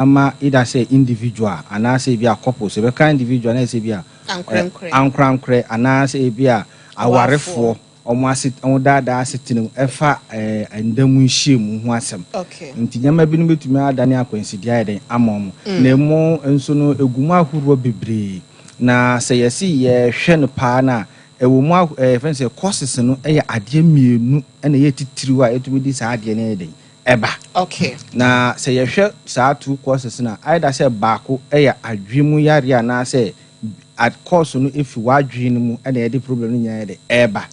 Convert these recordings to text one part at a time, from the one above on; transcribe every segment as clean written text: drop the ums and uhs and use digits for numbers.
ama either say individual and I say be a couple so be kind individual and say be a ankre and I say be a awarefo omo dada sitting efa endemu hyiemu ho asem nti nyama bi no betumi adane akwansidia den amom na emu enso no egumu ahuro bebre na say yesi ye hwe no pa na ewo mu friends courses no eye ade mienu na ye titiriwa etumi di sa ade na den eba na say ye hwe sa two courses na either say baako eye adwemu yare na say at course no if you are dream mu and the problem nya de eba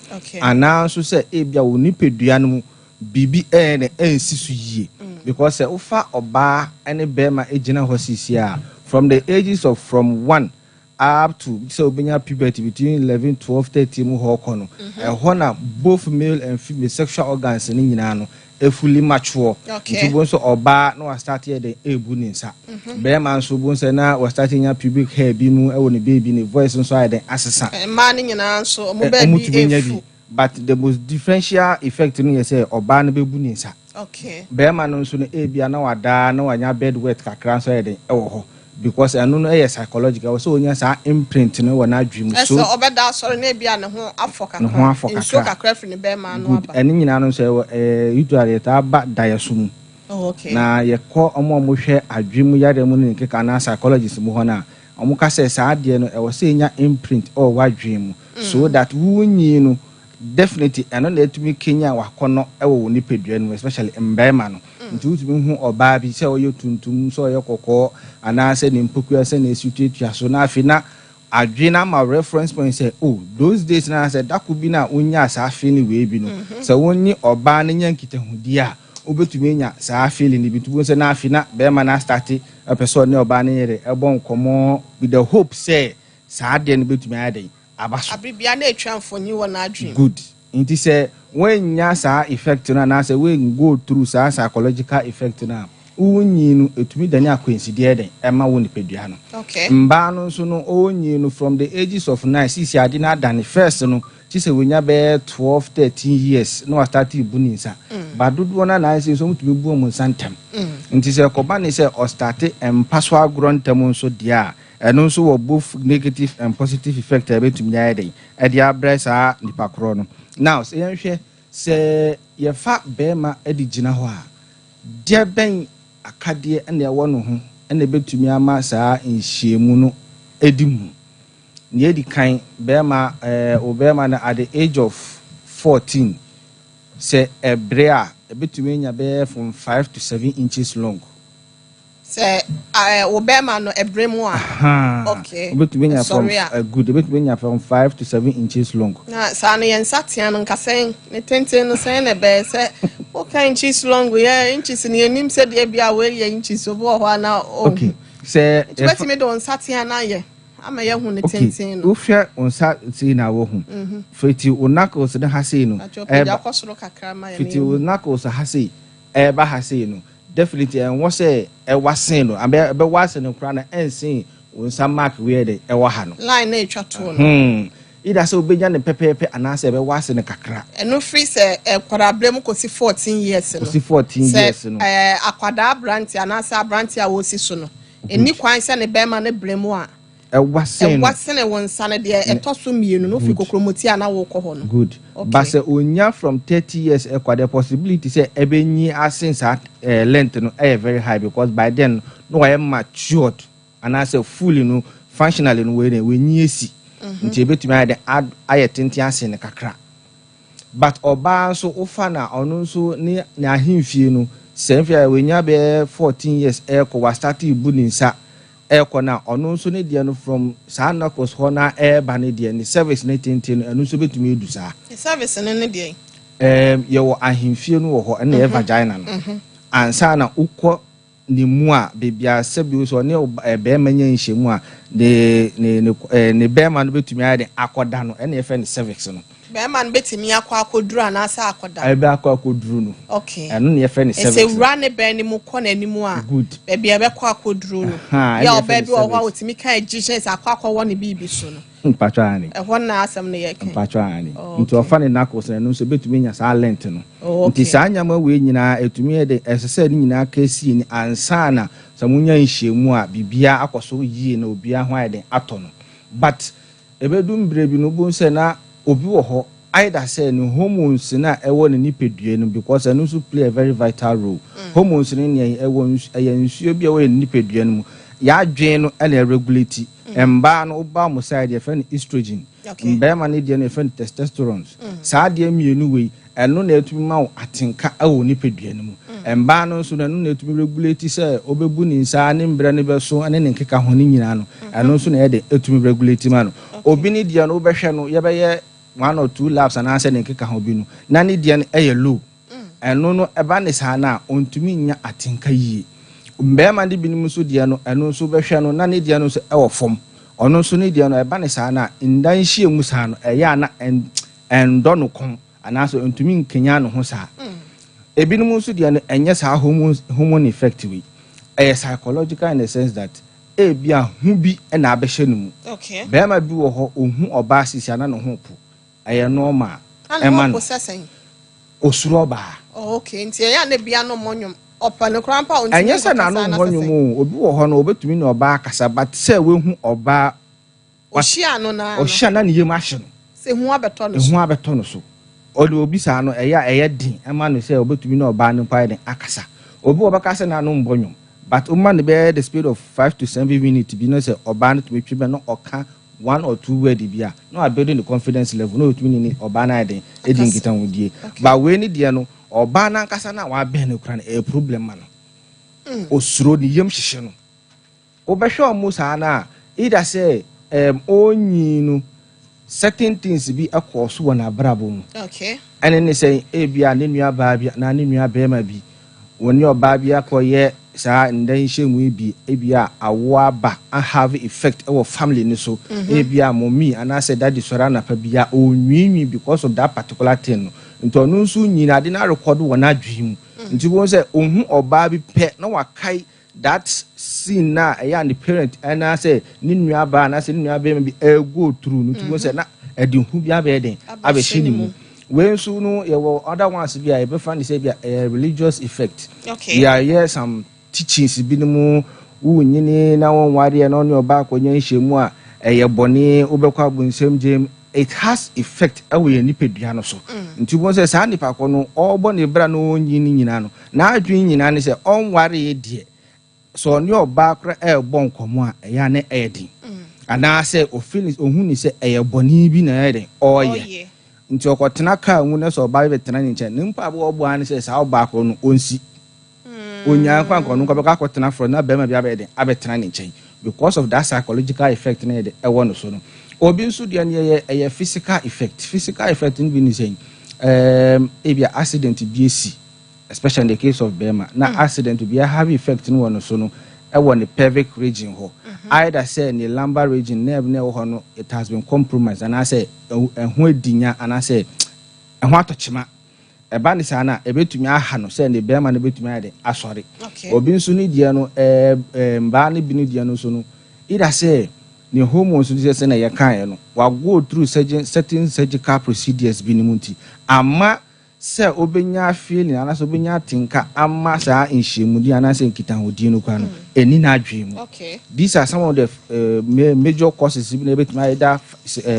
ana so say e bia woni pedua no bibi na ensisu yie because ufa oba any bema ejina hosisia from the ages of from 1 up to so benya puberty between 11 12 13 mu ho kono na both male and female sexual organs ni nyina no fully mature nti bon so oba no start here the ebu ni nsa be man so bon se na we start nya pubic hair bi mu e woni baby ni voice so I den asesa man ni nyina so mo baby but the most differential effect ni say oba no bebu ni nsa be man no so no bia na wada na wanya bed wet kakra so I den e wo ho because I know no psychological so onya sa imprint no wona adwim so obeda sori na bia ne ho afoka so kakra fi ne be ma no aba eni nyina no so usually ta ba diasum na ye ko omo hwe adwim yare mu ne keka na psychologist mu ho na omo ka say sa ade no e wo say nya imprint or wadwim so that wunyi no definitely eno na etumi Kenya wakono e wo ni pedua no especially mbema no nti utumi hu oba bi se oyo tuntum so oyo kokko ana se ni mpokua se na esituatua so na afi na adwena ma reference point say oh those days na say that could be na unya sa feeling we bi no so wonni oba na nya nkitahudi a obetumi nya sa feeling ni bitubo se na afi na be ma na start person ne oba na yere ebon komo with the hope say sa de no betumi aden abaso abibia na etwamfoni wona adwem good nti say when nya sa effect na say when go through sa psychological effect na unyi no etumi dani akwensidie den ema woni pedua no mba no so no onyi no from the ages of 9 sisi ade na dani first no ti say wonya be 12 13 years no start ibuni nsa but dodo na na say so mutumi bu mu santem nti say koba ni say o start empaso agrontem so dia and also both negative and positive effect betumi ya den e dia bresa nipa kro no now say yenhwe say ye fa bema edigina ho a dia ben akade ene e wono ho ene betumi ama saa nhyiemu no edimu ne edi kan bema obema na at the age of 14 say ebrea betumi nya be from 5 to 7 inches long say obema no ebremu a okay betumi nya from good betumi nya from 5 to 7 inches long na sa no yen satia no nkasen ne tenten no sen ne be say okay inches long yeah inches ni enim say de bia we ye inches obo ho na okay say what me don satia na ye ama ye hu ne tenten no wo hwe on satia na wo hu fiti onakos de hase no e ba kosoro kakra ma ye fiti onakos hase e ba hase no definitely and what say e wasen no be wasen no kra na ensin onsa mark we de e wa ha no line na etwa to no ida so obenya ne pepepe anase be wasen ne kakra eno free say kwadabrem kosi 14 years no kosi 14 years no akwada branti anase branti a wosi so no eni kwan say ne be ma ne bremu a wasen wonsa ne de etoso mienu no fi kokromoti ana wo kɔ ho no good but say onya from 30 years the possibility say ebenyi asense length no very high because by then no I am matured and I say fully no functionally no we nyi esi nti ebetumi add ayetenti asen ne kakra but oba so ofa na ono so ne ahemfie no senfia we nya be 14 years wa start ibu ni nsa na ono so ne dia no from sana kos ho na ba ne dia ni service ne tintin anu so betumi edu sa service ne dia ye wo ahemfie no wo ho na vagina no ansa na ukọ ni mu a bebia sebi so ne be manya nhemu a ne be ma no betumi ade akoda no na ye fe ne service no be ma no betumi akoduru anasa akoda be akoduru no okay anu ne ye fe ne service ese wura ne be ni mu kọ na nimu a be bia be akoduru no ya obabi wo ho otimi kan Jesus akọ ne bibi so no mpatwani na asem ne ye kan mpatwani nti ofa ne nakos na no so betumi nya sa lent no nti sa nyama we nyina etumi de esese ni nyina ka si ni ansa na samunya nhyiemu a bibia akoso yie na obia ho ayden atono but ebedum brebi no bu nse na obi wo ho either say no hormones na ewo ne nipadua no because anu so play a very vital role hormones ne ewo nsuo bia wo ne nipadua no ya adwen no na regulate emba no ba mo side e friend estrogen mbema ne de no friend testosterone saa de mienu wei eno na etumi ma wo atenka awo nipadua no mu emba no so na no na etumi regulate say obebu ni nsa ne mbra ne beso ane ne nkeka ho ne nyina no eno so na ye de etumi regulate ma no obi ni de no obehwe no ye be ye 1 or 2 laps and answer ne nkeka ho bi no na ne de no eye low eno no eba ne saa na ontumi nya atenka yie mbema de binim so de no eno so behwe no na ne de no so ewo fom ono so ne de no eba ne saa na ndanhie mu saa no eya na endo no kon anaso ontumi nkenya no ho saa ebinom so de no enye saa hormone effect we psychological in the sense that bia hu bi na abehye no mu bema bi wo ho ohu oba sisi na no ho po normal ema no osuro ba okay nti ya na bia no monyom opane krampa ontumi enye se na no monyom obi wo ho no obetumi na oba akasa but se we hu oba ohia no na ohia na ne yem ahye no se hu abeto no so odo obi sa no eya din ema no se obetumi na oba no pa den akasa obi obakasa na no mbonyom but woman be the speed of 5 to 7 minutes be no say oba no to be twibe no oka 1 or 2 word bia no are building the confidence level no to ni oba na den edin kitan wodie but we ni de no oba na nkasa na wa be ne kura na problem ma no osuro ni yem hyehye no obehwe omu sa na either say onyi no certain things be akọ so wona brabo mu okay ene ne say bia ne nua ba bia na ne nua be ma bi woni oba bia koye sa ndan hyemu bi bia awo aba have effect our family ni so bia mommy and I said that the sorana pa bia onwinwi because of that particular thing nto no nso nyina de na record wona adwim nti won say ohun oba bi pe na wakai that scene na eya the parent and I say ni nua ba na say ni nua be ma bi go through nti won say na edi hu bia be den abehini mu when so no other ones be be find say be a religious effect okay yeah some teachings bi no wo nyini na won ware na onye oba akonya nhemu a bone obekwa abonsem jem it has effect awe nipadua no so nti won say sa nipa ko no obo ne bra no onyini nyina no na adwen nyina ne say on ware de so onye oba akra bon komo a eya ne edin ana say o feel ohun ni say bone bi na edin oye nti okotena ka hu na so oba be tena nche nimpa abo obo an say sa oba ko no onsi onya kwa nko no ko akotena for na bema bia be den abetena nche because of that psychological effect na de ewo no so no obi nso de na physical effect in be saying ebia accident bi esi especially in the case of bema na accident bi have effect no no so no ewo ne pelvic region ho either say ne lumbar region nerve na ho no it has been compromised and I say ehun edinya and I say ehun atochima eba ni sana ebetumi aha no say ne bema na betumi ade asori obi nso ni die no mba ne bi ni die no so no either say ne hormones ni say na ye kan no wa go through certain surgical procedures bi ni munti ama say obenya feeling ana so obenya tinka ama sa nhyiemudi ana say nkitahodi no kwa no eni na adwemu okay these are some of the major causes bi na betumi either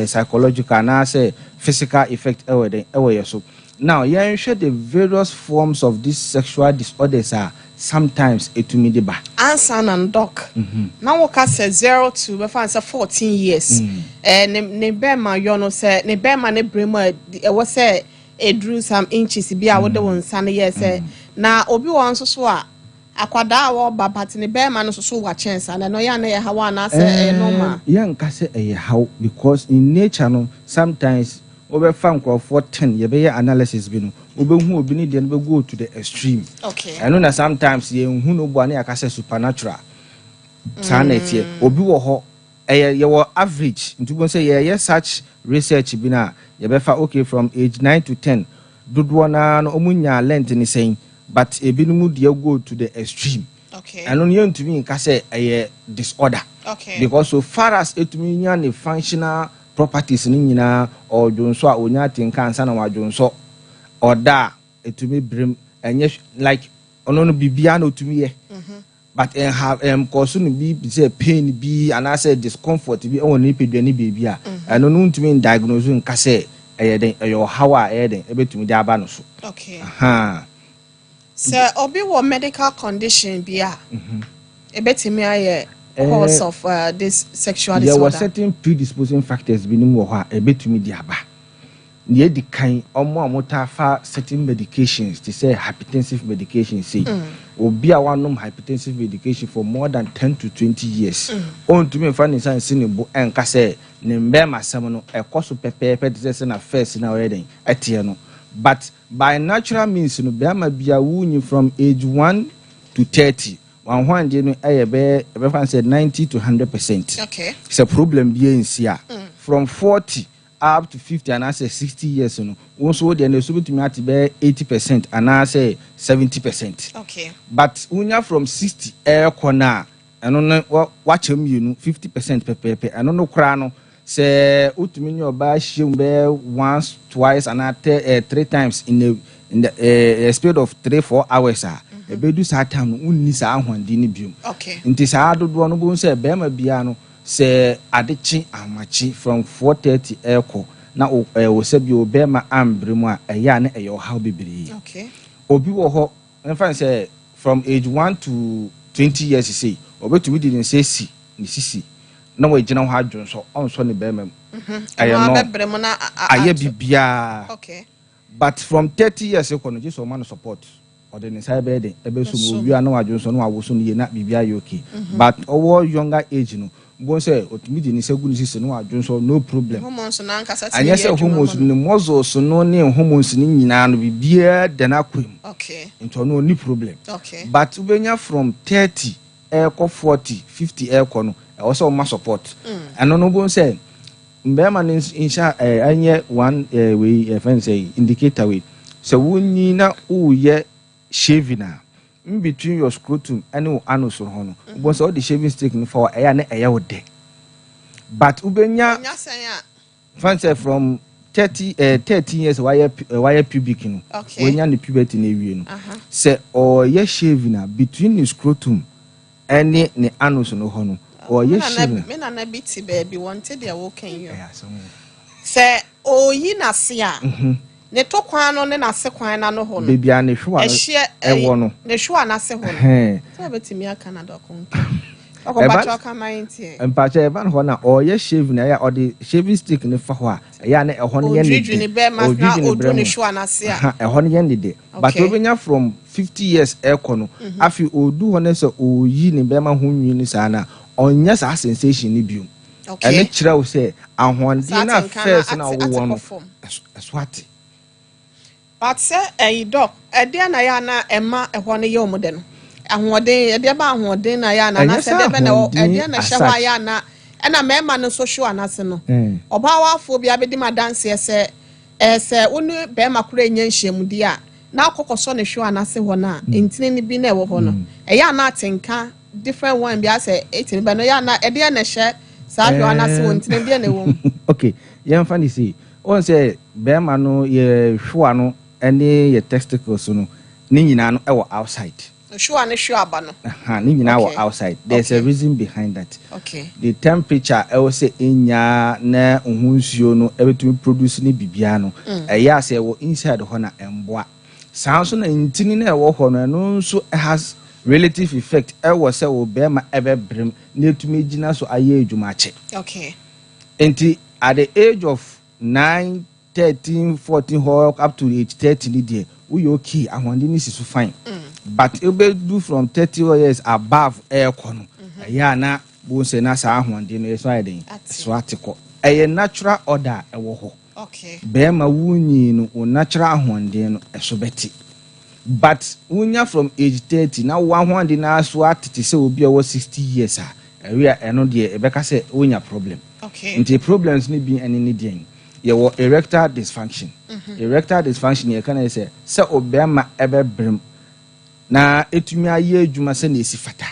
psychological na say physical effect ewe yeso. Now, you share the various forms of these sexual disorders are sometimes etumideba. Answer and doc. Now we can say 0 to we find say 14 years. Ne bema yono say ne bema ne brema was say e drew some inches bi a wo de won san ye say na obi won so a akwada wo ba but ne bema no so wa chance and no ya na ye hawa na say normal. Yan ka say e how because in nature no sometimes over fan for 10 you be analysis bi no obehu obi ni de no be go to the extreme okay I know that sometimes ye hu no bo na yakase supernatural sanet ye obi wo ho ye wo average ntubo say ye such research bi na ye be fa okay from age 9 to 10 dodo na no omunya length ni saying but ebi no mu de go to the extreme okay I know you ntumi nka say disorder okay because so far as etumi nya ne functional properties ni nyina odwonso a onya tinka ansa na wadwonso oda etumi brim enye like ono no bibia na otumi ye but have cause no be say pain be and I say discomfort be on ni pedwani baby a eno no ntumi diagnose nka say den your how den ebetumi de aba no so. Okay. So obi wo medical condition be a ebetumi aye cause of this sexual disorder. There were certain predisposing factors binim wo ha ebetumi de aba. The kind amota certain medications to say hypertensive medication say will be a one hypertensive medication for more than 10 to 20 years. On to me find science in book and say Nembema Samono a cost of pepe na first in our wedding at Tiano. But by natural means no Bama be a wound from age 1 to 30. One day I said 90 to 100%. Okay. It's a problem being here. From 40 up to 50 and I say 60 years no also the no so to me at be 80% and I say 70%. Okay. But when you from 60 air corner and no watch him you know 50% pepe and no kra no say utumi your ba shim be once twice and I 3 times in the speed of 3-4 hours e be do sa time unni sa ahwande ni biom. Okay. Nti sa dodo no bo say be ma bia no say adechi amachi from 4:30 eko na wo se bi obema ambremu a eya na eyo how bibiri. Okay. Obi wo ho en say from age 1 to 20 years say obetumi di say si ni sisi na we gina ho adwon so onso ne bema mu. Ayo bebremu na aye bibia. Okay. But from 30 years eko no just man support or the inside bed ebe so mo wi ana adwon so no awoso no ye na bibia ye okay. But our younger age no bon say otimidi ni segunu sisi no adwon so no problem. Hormones na nkasa ti. Anya say hormones ni muscles no ne hormones ni nyina no bibia de na kwem. Okay. Into no ni problem. Okay. But ubenya from 30 eko 40 50 eko no e also ma support. And no bon say mbema ni insha anye one we friend say indicator we so wunni na uye shaving in between your scrotum and your anus or hono. Was all the shaving stick for a na de. But ubenya fancy from 13 years wire pubic no. When you the puberty na say or ye shaving between the scrotum and the anus no hono. Or ye shaving. Me na biti baby wanted their walking you. Say o yi na sia. Ne to kwan no ne na se kwan na no ho no bebia ne hwa ewo no ne hwa na se ho no so betimi aka na do kon ko ba cho ka mind empacha e ban ho na o ye shave na ya o the shaving stick ne fa ho a ya na e ho no ye ne odwidwi ne be mas na odu ne hwa na se a e ho no ye ne de but obenya from 50 years eko no afi odu ho ne se o yi ne be ma ho nwi ni sa na onya sa sensation ni biom ene kira wo se ahonde na first na wo no swati. But say doc dey na ya na ema ehwo ne ye omude no ahode dey ba ahode na ya na say dey be na dey na hwa ya na na mema no social na se no oba wa afo bia be di ma dance say unu be ma kura enya nhyiamudi a na akokoso ne hwa na se ho na entine ni bi na ewo ho no ya na atenka different one bia say etime be no ya na dey na hye sa hwa na se ho entine bi na ewo. Okay, yam funny say on say be ma no ye hwa no any your testicles no ni nyina no e wo outside sure ne sure aba no ni nyina wo outside. There's a reason behind that. Okay. The temperature e wo say enya na ohunsuo no e betumi produce ni bibia no e ya say wo inside ho na emboa sanso na ntini na e wo ho no nso has relative effect e wo say wo be ma e be brem na etumi gina so aye adwuma che. Okay. Enti at the age of 9 13 14 up to age 30 ni there we okay ahwande ni sisu fine but e be do from 30 years above air kono ya na bo se na sa ahwande no so ayden so atiko e natural order e wo ho. Okay. Be ma wunyi no o natural ahwande no e so beti but wunya from age 30 na wo ahwande na so atete se obi a wo 60 years we eno de e be ka se wunya problem. Okay. Nti problems ni bi eni ni den your erectile dysfunction. Erectile dysfunction you can say obema ebe brem na etumi aye adwuma se na esifata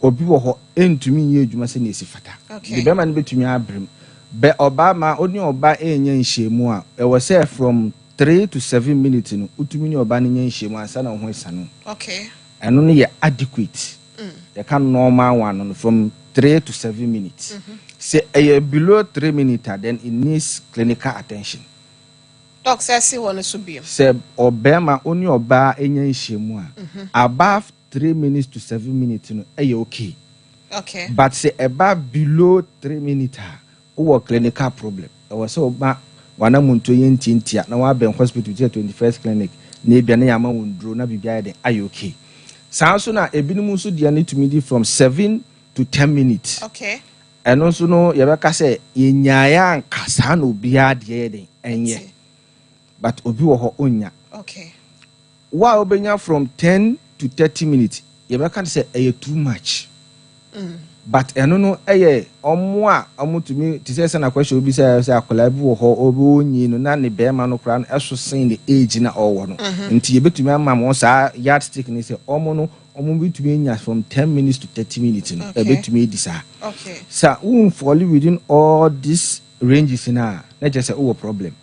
obi wo ho entumi ye adwuma se na esifata the bema no betumi abrem be obama oni oba enya nhyiemu a e was say from 3 to 7 minutes no utumi ni oba nya nhyiemu ansa na ho isa no. Okay. Eno no ye adequate you can normal one from 3 to 7 minutes. Say below 3 minutes, then it needs clinical attention. Doc says one should be. Say Obama only oba enya shemua. Above 3 minutes to 7 minutes, okay. Okay. But say above below 3 minutes, or clinical problem. I was so bad. Wana muntu yentintia na wa ben hospital 21st clinic na ebia na yama wondro na bibia de okay. Sanso na ebinumu so dia need to meet from 7 to 10 minutes. Okay. And also no yebeka say yenyaaya ankasa na obia de den enye. But obi wo ho onya. Okay. Wa obenya from 10 to 30 minutes. Yebeka say too much. But eno no omo a omo to me to say na question obi say akola bi wo ho obi onyi no na ne be ma no kra no eso sen the age na owo no nti yebetumi ama mo sa yardstick ni say omo no omo betumi nya from 10 minutes to 30 minutes no ebetumi edi sa. Okay. So we fall within all these ranges na just say oh problem.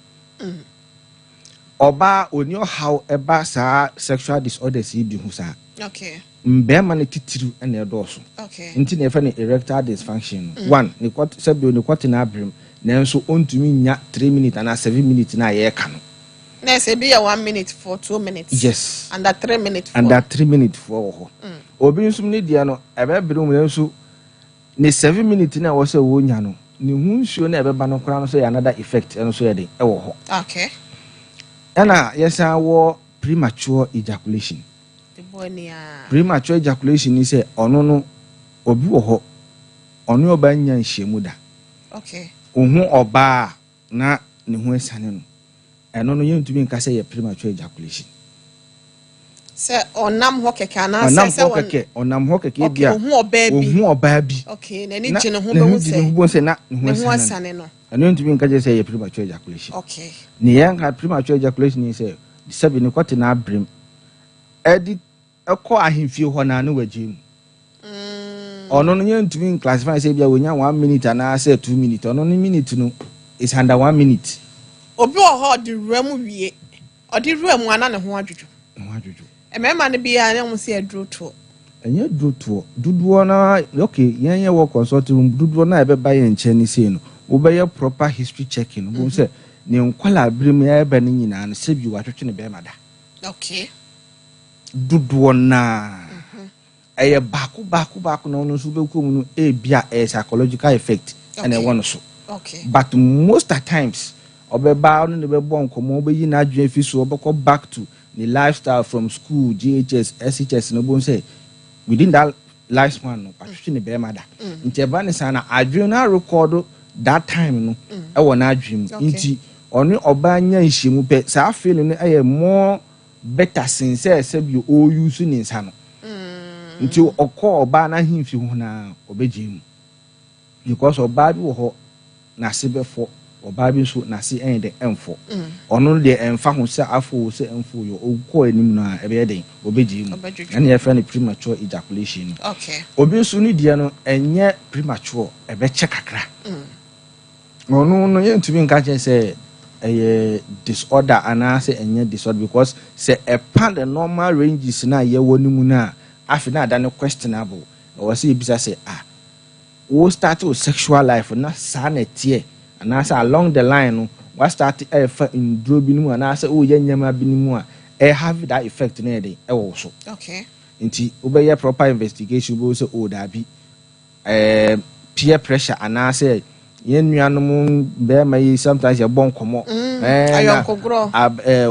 Oba oni how eba sa sexual disorders bi hu sa. Okay. Mbema ne titiru ene edoso. Okay. Nti na efa ne erectile dysfunction. One, ne kwat sebio ne kwat na abrim, nanso ontumi nya 3 minutes and 7 minutes na ye ka no. Na say be 1 minute for 2 minutes. Yes. And that 3 minutes for. And that 3 minutes for ho. Obi nsum ne dia no ebe birum nanso ne 7 minutes na wo se wo nya no. Ne hu nsuo na ebe ba no kra no so another effect eno so ye de e wo ho. Okay. Ena yesa wo premature ejaculation. Premature ejaculation is say ono no obi wo ho ono oba nya nhyiemu da. Okay. Ohu oba na ne hu esane no eno no yentumi nka say premature ejaculation. Say onam ho keke ana say onam ho keke bia ohu oba bi. Okay, na ni gye ne ho be say na ne hu esane no eno yentumi nka say premature ejaculation. Okay. Ne yanka premature ejaculation is say the seven ne kwate na abrim edit eko ahimfie ho na no wagye ono no yentumi classify say bia wonya 1 minute and say 2 minutes ono no minute no is under 1 minute obi o ho de ram wie odi ram ana ne ho adwudwu emema ne bia ne mo se aduro to enye duro to duduo na okay yenye wo consult room duduo na ebe ba ye nche ni sei no wo be ye proper history checking no bo say ne nkwala abrim ya ebe ne nyina no se bi watwetwe ne be mada. Okay. Duduo na eye baku na ono so be ko mu no e bia psychological effect and e won so. Okay. But most at times obeba no ne be bon komo obeyi na adwen fi so obeko back to the lifestyle from school GHS SHS no bon say within that lifespan no patwetwe ne be mada. Nti eba ne sana adwen na record that time no e won na adwen nti ono oba nya nhyiemu pe sa feel no e more better since say o use ni nsa no nti okọ oba na himfi ho na obegye because oba bi wo ho na sebefo oba bi so na se en de enfo ono de enfa ho se afo se enfo yo okọ anim na ebe den obegye na na yefa ne premature ejaculation. Okay. Obi so ni dia no enye premature ebe che kakra ono no yentumi nka che se disorder and I say any disorder because say a pan the normal ranges na ye woni mu na afi na da no questionable or say bisa say we start with sexual life na sa na tie and I say along the line no what start in draw bi mu and I say ye nyama bi mu a have that effect na dey e wo so. Okay. Nti obey proper investigation bo say da bi peer pressure and I say yen nuanom be ma sometimes you bon komo ayonkogro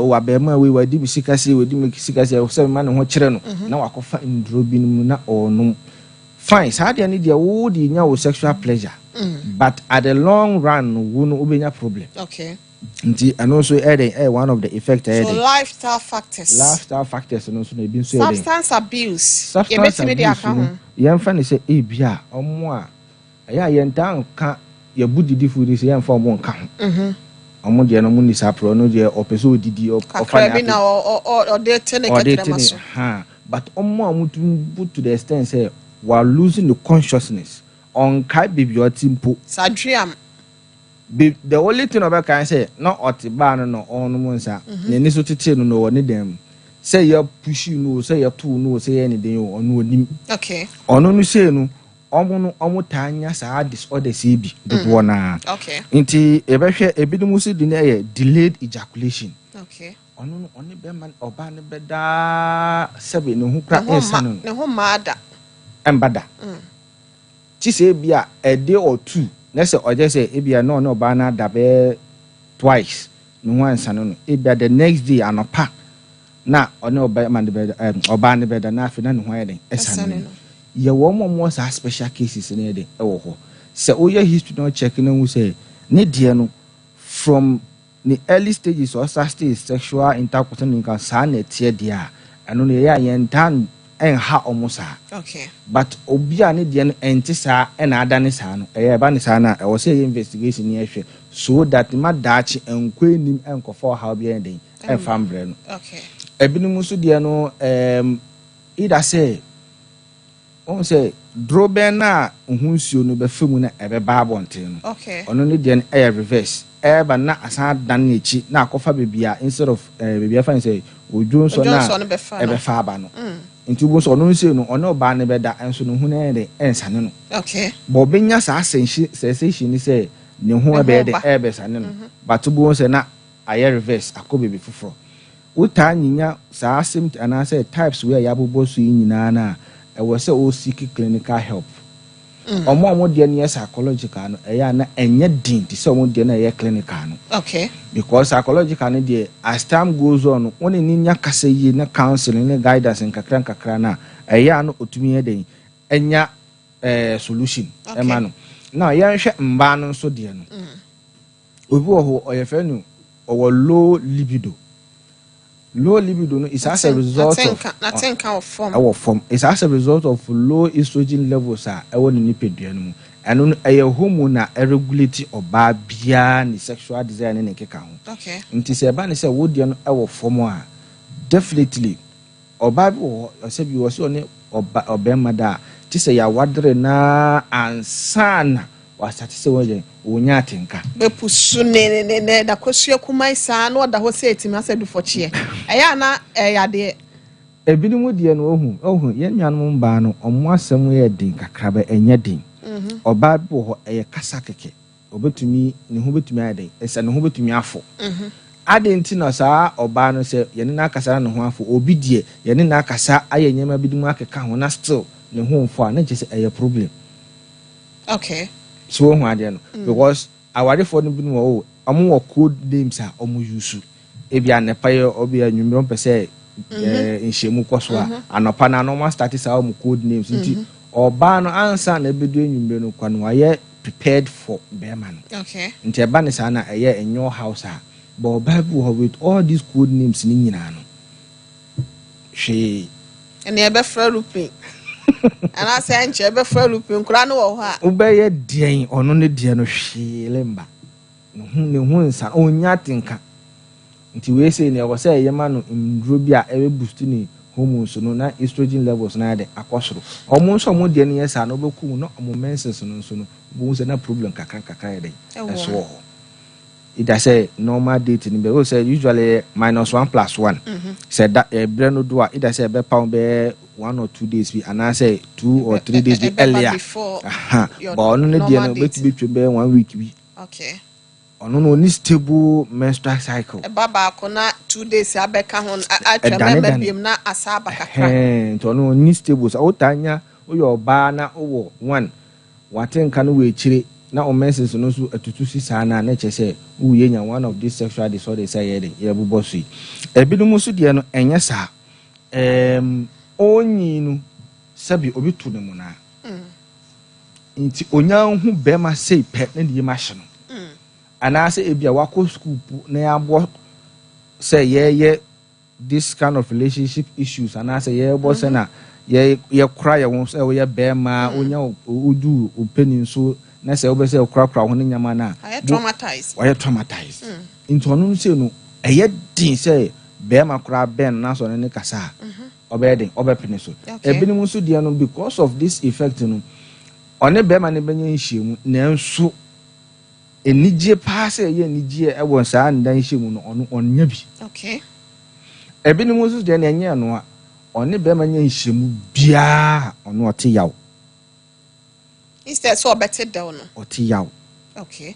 wa be ma we wadi bisikase wadi miksikase so ma ne ho kire no na wakofa ndro bi no na onum fine saa de ne de wo di nya wo sexual pleasure but at the long run wo no obenya problem. Okay. Nti and also one of the effect so lifestyle factors no so na bi so substance abuse yebetime de aka ho yemfa ne say bia omo a ya yentan ka ya budidi food say yemfa omo nka ho omo de no mu ni sapro no de opeso odidi ofa na o de tene maso but omo amutu put to the extent say we are losing the consciousness on kai bibliotimpo sadriam. The only thing about can say no otiba no ono munsa ne ni so tete no no woni dem say you push no say you two no say anything on no okay ono no say no omo tanya sa disorder say bi do na okay nti ebehwe ebidumu si di na delayed ejaculation okay ono no oni be man oba ne beda sebe ne hu kra ensa no ne hu maada embada ti say bia a day or two na say oje say ebia no no oba na da be twice no hu ensa no ebia the next day anopa na ono oba man be oba ne beda na afi na ne hu ayeden ensa no ye wo mo sa special cases ne de e wo ho se oya history no check na hu say ne die no from the early stages or stage sexual intercourse in can san etie dia eno ne ya yen tan en ha omusa okay but obia ne dia no enti sa e na ada ne sa no e ba ne sa na e wo say investigation ne ehwe so that ma daachi enkwenim enkofo how bia den e fambre no okay ebinum so dia no ida say on say droben na hunsuo no be femu na ebe ba abonten no okay ono ne dia no e reverse eba na asan dan echi na akofa bebia instead of bebia fan say ojo so na ebe fa aba no nti bo so no nse no ono ba ne beda enso no hu na de ensane no okay bo benya sa sensation ni say ne hu ebe de ebe sane no but bo so na aye reverse akobebi foforo uta nyinya sa symptoms ana say types we ya bobo so nyina na e wo say o seek clinical help omo de ne psychological no eya na enye din ti say omo de na eya clinical no okay because psychological no de as time goes on oni ni nya kasa yi na counseling na guidance nkakra na eya no otumi eden enya solution e ma no na ya nhwe mba no so de no obi wo ho oyefe no owo low libido no is as a result of form it's as a result of low estrogen levels ewo ni pedua no mu eno eye hormone na regulate oba bia ni sexual desire ne nkeka ho okay nti se ba ne se wo de no ewo form a definitely oba bi wo se bi wo se oni obema da ti se ya wadre na ansana wasati se woje wonya atenka be pusu ne da kosua kumai sa na oda ho se etimi asedu fochie eya na eya de ebinumu de no ohu ye nnuanum mba no omo asem ye din kakra ba enya din oba bi ho eye kasa keke obetumi ne ho betumi ade esa ne ho betumi afo adenti na sa oba no se ye ne na akasa ne ho afo obi die ye ne na akasa aye nyema bidimu akeka ho na still ne ho mfo a na je se eye problem okay so who ade no because aware for no bi no omo wo code names a omo use ebia ne paye obi anwumro pese nhemu koso a anopa na normal status a omo code names nti oba no ansa na ebedu anwumre no kwa no aye prepared for bema no okay nti eba ne sa na aye enyo house a but bible with all these code names ni nyina no hwe ene ebe fra rupin ana say enche ebe fra rupin kura no wo ho a ubeye dien ono ne die no hwe lemba ne hu nsa onya tinka nti we say ne wo say yema no nduro bi a ebe boost ni hormones no na estrogen levels na de akosoro omo nso mo de ne yesa no bekum no omo menses no nso no bo se na problem kakra ye de eso it say normal date ni be o say usually -1+1 say that bre no do a it say be pound be 1 or 2 days be and I say 2 or 3 days be earlier but ono ne de no betu be 1 week bi okay ono no ni stable menstrual cycle baba ko na 2 days abeka ho atwa biem na asaba kakra to ono ni stable so otanya oyo oba na owo 1 watenka no we chire na o menses no so atutu sisa na na chese uye nya one of these sexual disorders say ye bubo so ebinum so de no enye sa onyi no sabi obi tu ne mu na nti onya hu be ma sei pe na die ma hye no ana say ebia wako school na ya bo say ye this kind of relationship issues ana say ye bo say na ye kra ye won say ye be ma onya odu openi so na say obe say kra ho ne nyama na traumatized into onu say no eye din say be ma kra ben na so ne kasa obe den obe pene so ebinim so dia no because of this effect no one be ma ne benya nhyiemu na nso enije paase ye enije e won saa ndan hyemu no ono onya bi okay ebinom nso de na enye no a one be ma nya nhyiemu bia ono ote yaw instead so better down no ote yaw okay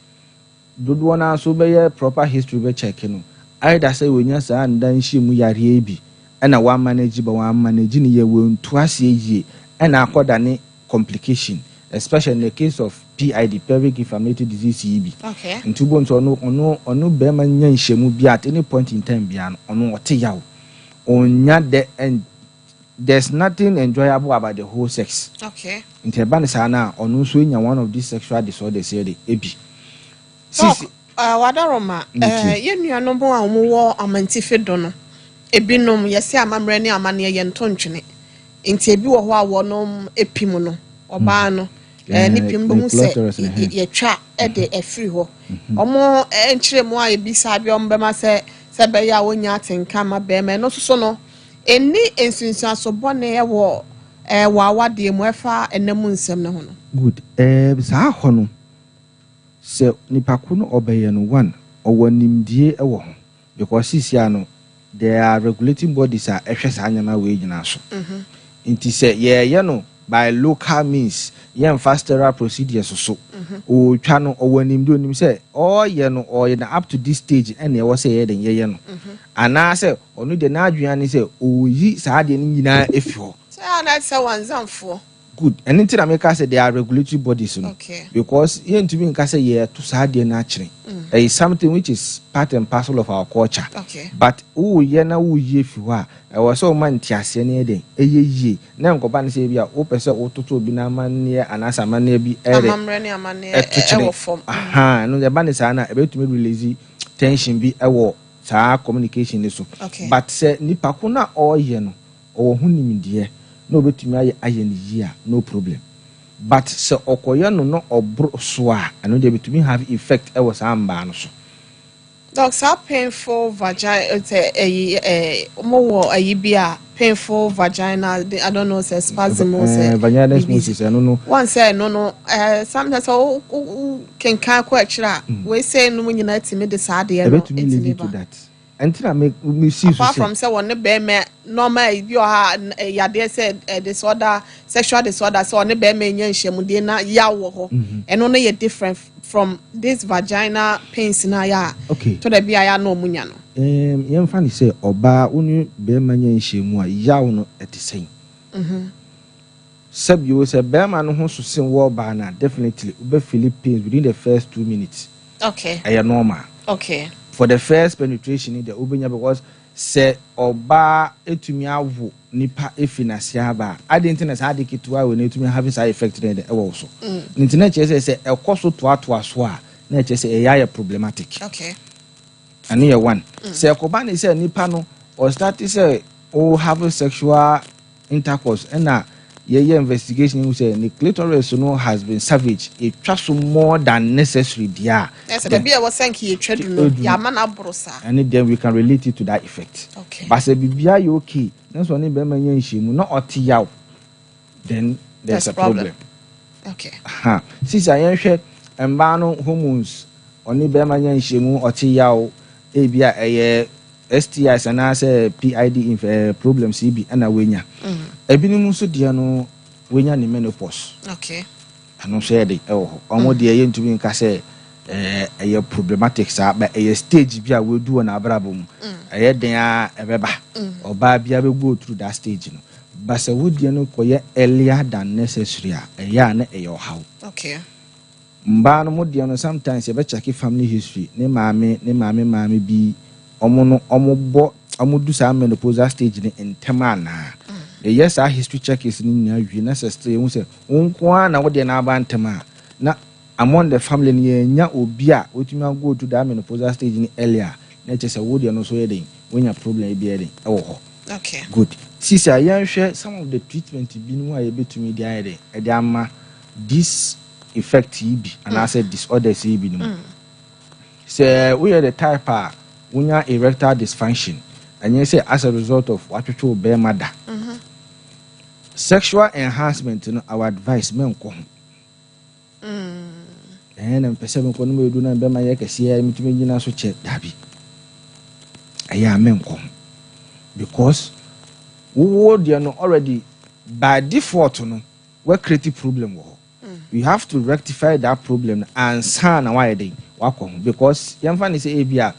dodo na so be ye proper history be check no either say we nya sa ndan nhyiemu yare bi na wa manage ba wa manage ni ye we ntu ase yie na akoda ne complication especially in the case of PID, pelvic inflammatory disease EB. Okay. Into bones ono be ma nya nhyiemu bi at any point in time bia ono ote yaw onya de and there's nothing enjoyable about the whole sex. Okay. In Tebanisa na onu so nya one of these sexual disorders here the ebi. Sisi wadaroma ye nuanom bo a wo amantife do no ebinom yesi amamre ne amane ye ntontwene nti ebi wo ho a wonom epim no oba no ni pim bo se ye twa de afiri ho omo enkyere mu a ebisa bi ombema se be ya wonya atenka ma be me no so no eni ensunsun so bone e wo wa wade mu efa enam nsem ne ho no good sa ho no se nipa ko no obeye no one owanimdie e wo ho because sisia no there are regulating bodies a ehwe sa anyama we nyina so nti se ye no by local means yen faster procedures so o twa no owanimdie onim se ye no ye na up to this stage and e wo se ye den ye no ana se onu de na adwuan se oyi saa de nyina efi ho say na say wanzamfo good anything I make say they are regulatory bodies no okay because yen to be nka say ye to saa de na akire is something which is part and parcel of our culture okay but ye na ye fi ho a e wo so man tiase ne den eyeye na nkoba ne say bia wo pese wo toto bi na amane anasa amane bi amamre ne amane e wo fom no the ban is ana e betumi release tension bi e wo saa communication so okay. But say nipa ko na oye no o hu nimdie no betumi aye ne yi a no problem but say okoye no obro so a eno dey betumi have effect e wo saa mba no so docs are painful vagina mo bia painful vagina I don't know say spasm or say vagina osmosis no one say no sometimes can ko akira we say no nyina timi de saa de no betumi to that until I make see apart from say one be me normal if you ha ya dey say disorder sexual disorder so one be me nya nhyemude na ya wo ho eno no ye different from this vagina pains na ya okay to the bia ya no munya no yem fa ni say oba unu be ma nya nhyiemu a yaw no etisen sabi wo say be ma no ho so sin wo ba na definitely ube Philippines within the first 2 minutes okay aya normal okay for the first penetration in the ubenya because say oba etumi avu nipa efinasia ba identity sa adikitwa we na etumi have side effect in the ewo so internet say ekoso to so a na che say e problematic okay and here one say ekoba na say nipa no or start say o have sexual intercourse and na ye investigation you say the clitoris no has been savage it tries more than necessary there yes the bia was saying he tread no ya man abrosa and then we can relate it to that effect okay but say bibia you okay na so ni be ma nya nhyiemu no otiyaw then there's a problem okay since I hwe emba no hormones oni be ma nya nhyiemu otiyaw e bia STIs and as PID problems be and awenya. Ebinim so dia no wenya ni menopause. Okay. Ano share de omo de ye ntumi nka say problematic sa but stage bi a we do na abrabo mu. Den a ebeba. Oba bia be go through that stage no. But say we dia no koye earlier than necessary a na how. Okay. Mba no mo dia no sometimes e be check family history. Ne maame bi omo do sa menopausal stage ni entema na yes our history check is ni nya wi na sister you say onko na wo de na aba ntema na among the family ni nya obi a otumi go to that menopausal stage ni earlier na che say wo de no so ye den wonya problem e bi ye den e wo ho okay good sisi ayan hwe some of the treatment bi no a ye betumi de aye den e de ama this effect yi bi and I said disorders yi bi no say we are the type a unya erectile dysfunction and you say as a result of what you bear mother sexual enhancement no our advice men ko and person ko no me do na be ma ye kase ya mitumi gina so che dabi aya men ko because we already by default no we create a problem. We have to rectify that problem and san why they work on because young fan is a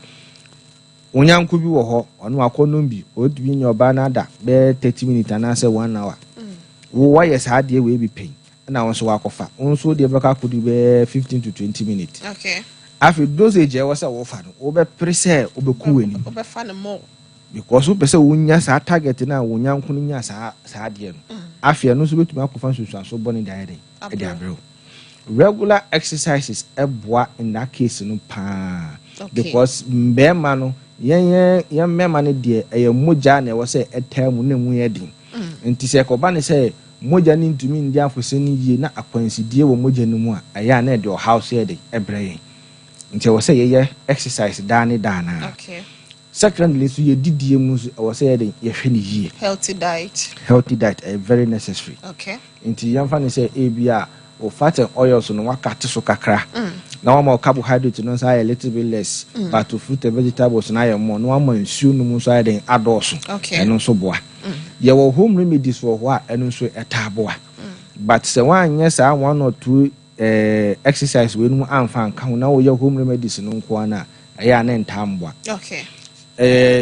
Onyan could be on Wakonumbi, or to be in your banada, bear 30 minutes and answer 1 hour. Why is hard day will be paying? And I also walk off. Also, the broker could be 15 to 20 minutes. Okay. After those age, I was a orphan, over pressure, over cooling, over fun more. Because who person Unyas are targeting now, Unyan Kunias are Sadian. After no sweet milk functions are so bonny diary. Regular exercises a bois in that case, no pa. Because Bearmano. Yan memani dear a moja ne was a term wedding. And Tisakobani say, Moja need to mean down for sending ye not acquaintance dear with Moja no more. I yan at your house here, a brain. Until I say, yeah, exercise Dana. Okay. Secondly, so you did the mus or saying, ye finish ye. Healthy diet. Healthy diet, very necessary. Okay. Until young fanny say, ABR or fat and oils on one cat to soccer. Now more carbohydrates no say a little bit less, but to fruit and vegetables na ya more no more ensure no side and adults. Okay. And also boa. Your home remedies for what and also a taboa. But the one yes, I 1 or 2 exercise we no amfan count now your home remedies no kwana aya na ntambwa. Okay.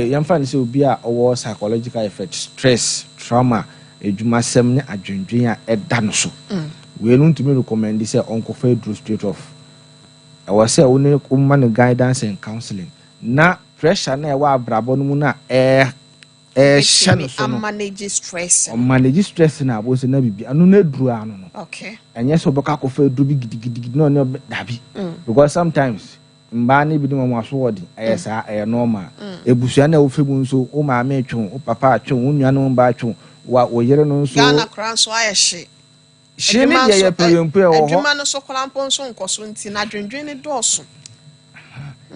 Young fan say obi a or psychological effect, stress, trauma, edwumasem ne adwendwen a eda no so. We no to me recommend this uncle Fedro straight off. I was say only woman guidance and counseling. Na pressure na wa brabo no mu na manage stress. Manage stress na bo se na bibi anu na duru anu no. Okay. Enye so boka ko fa duru bi gidigidi no no dabi. Because sometimes mba na bi no mo aso wodi ayesa ay normal. Ebusua na wo febu nso o ma ma atwon o papa atwon o nua no mba atwon wa wo yere no nso. Gana kran so ayehye. She need ya peyompe o ho. Adwuma no so kolampo nso nkoso nti na dwendwen ne dooso.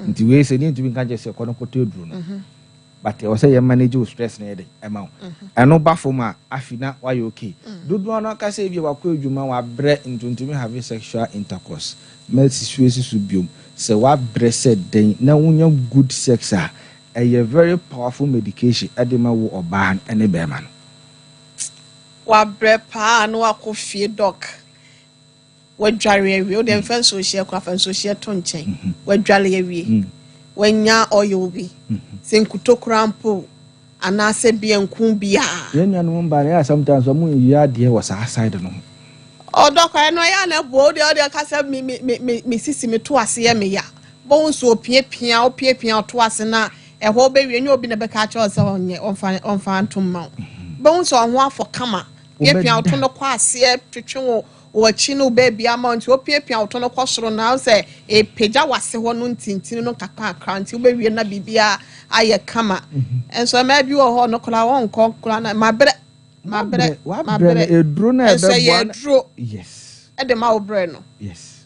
Nti we say need to be kan je se kono koto eduru no. But I say you manage your stress na dey amount. Eno ba for ma afina why okay. Dodo no ka say bi wa ko edwuma wa bre ntuntumi have sexual intercourse. Male situation su biom. Say wa bre said den na wonya good sex a very powerful medication edema wo oba ene be ma no. Wa bre pa no akofie doc wadware awie o dem fan social kwa social to nchen wadware awie wanya oil bi senkuto krampo anase bia nku bia yenya no mba ya sometimes omu ya de was aside no o doc I no ya na bo de ka say me sisi me to ase ya me ya bo nso opiepia to ase na eho be wie nya obi na be ka cha o se onye onfa ntomma bo nso ho afọ kama piepia to no kwa ase twetwe wo chi no baby amount wo piepia to no kwosoro na say e peja wase ho no ntintin no kakra nti wo be wie na bibia aye kama enso ma bi wo ho no kula won kula na mabre edro na edro yes e de ma obre no yes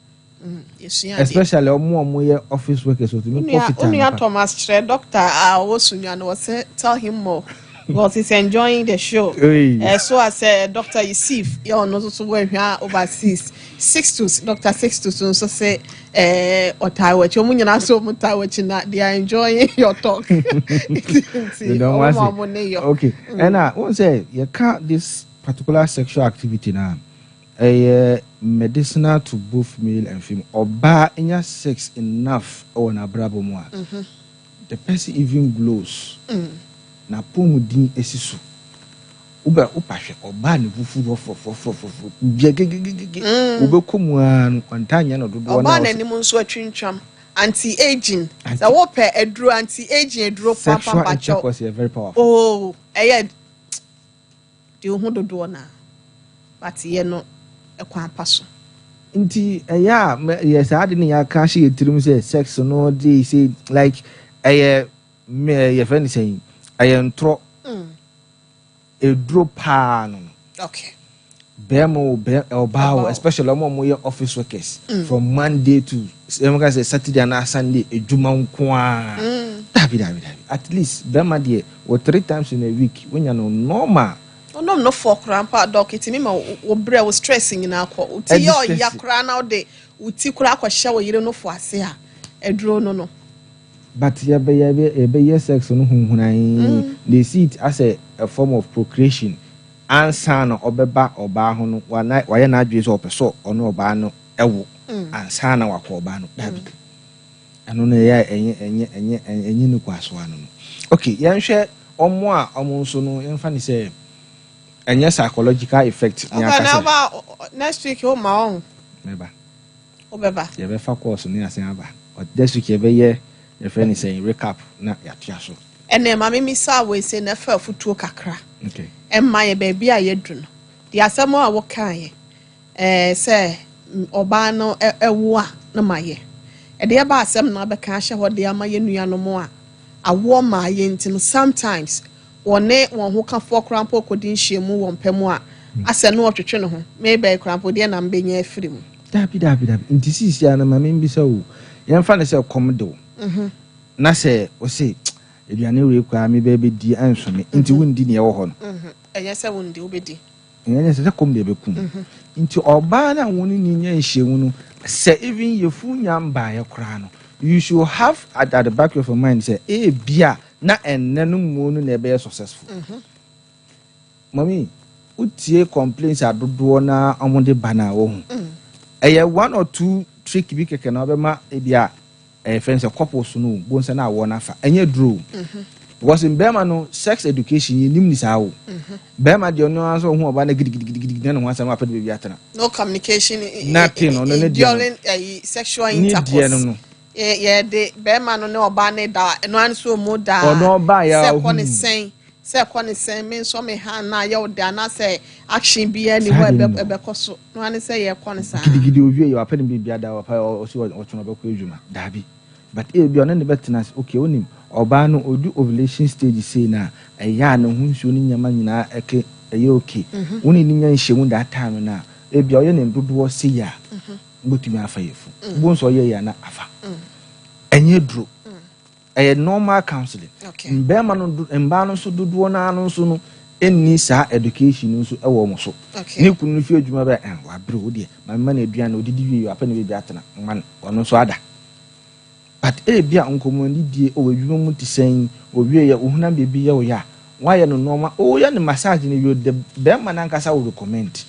especially omo ye office workers so to me pocket time Thomas Chere doctor wo sunya no say tell him more because he's enjoying the show. So I said, Dr. Yusuf, you know, so we're here overseas. Sixtus, Dr. Sixtus, so say, Otawa, Chomunya, so Mutawa, they are enjoying your talk. You don't want to okay. And I won't say, you can't this particular sexual activity now. A medicinal to both male and female, or bar in your sex enough or na brabo moi. The person even glows. Na pomu din esisu uba upahwe oba ne fufu fofofofofo biegegegege ubekomu anu kwantanya no dodo na oba na nim nso atwintwam anti aging the wope eduro anti aging eduro papa pacho because you very powerful oh de hu dodo na but ye no ekwan paso nti yes ade ne ya ka she etirim say sex no dey say like me your friend saying I am tro a drop pan. Okay. Bemo bow, especially among your office workers from Monday to Saturday and Sunday, a Juma kwa. At least Bema dear, or 3 times in a week when you're normal. Oh, no, for grandpa doc, it's me, or was stressing in our call. Tio, ya crown out day, Utikura shower, you don't know for us here. A drone, no. but yeah, sex on they see it as a form of procreation. And son or beba or bahon, one night, why not be so or no bano, ewo, and son or cobano, and only and you know, one. Okay, young share or more almost no infant say, and your psychological effect. Next week, oh, my own. Never. Obeba. You ever course near Samba, or this week every year, your friend is saying recap, not your chasso. And then mammy miss always say never for 2 kakra. Okay. And my baby, I yedrun. The asamo what kind say Obano a war no my ye. And the about some number cash what the Amayan no more. A war my intim sometimes. One who can for crampo couldn't she move on pemoa. I said no to channel home. Maybe a crampo dear and being a free. Dabi. In this is yana, my main be so. Young fan is a commodore. Na say, or say, if you are new require me, baby, dear, answer me into windy near Ohon. And yes, I won't do it. And yes, I come there into Urbana, winning in your shewunu, say, even your full yam by a crown. You should have at the back of your mind, say, beer, not and none moon never successful. Mommy, utie complaints at Duana among the banner. A 1 or 2 trick big can overma a friends of couples no bones and I one after and you drew. Was in Burma no sex education in Nimnis how Burma the no answer who about a once I'm up with the no communication, nothing on during a sexual intercourse. Yeah, the Burma no banner that and one so more da or no buy one is saying. Second is saying, means so me hand now, you dare say action be anywhere because no one say your corner. You are penning be other or see what about Dabi. But if you are not the better, okay, on him or ban or do ovulation stage say now a yarn whom soon in your man a okay. Only in your that time now. If you are in good was see ya, go to me after you. Once or ye are not afa. And you drew. A normal counseling. Okay. In Berman and Banos do one no any sa education so a woman so. Okay. You couldn't feel you mother and what brew dear. My money Diano did you happen to be better man or no so other. But a beer uncle dear over you want to saying or we are una baby oh ya. Why no normal oh yeah the massage in you the Berman and Casa will recommend.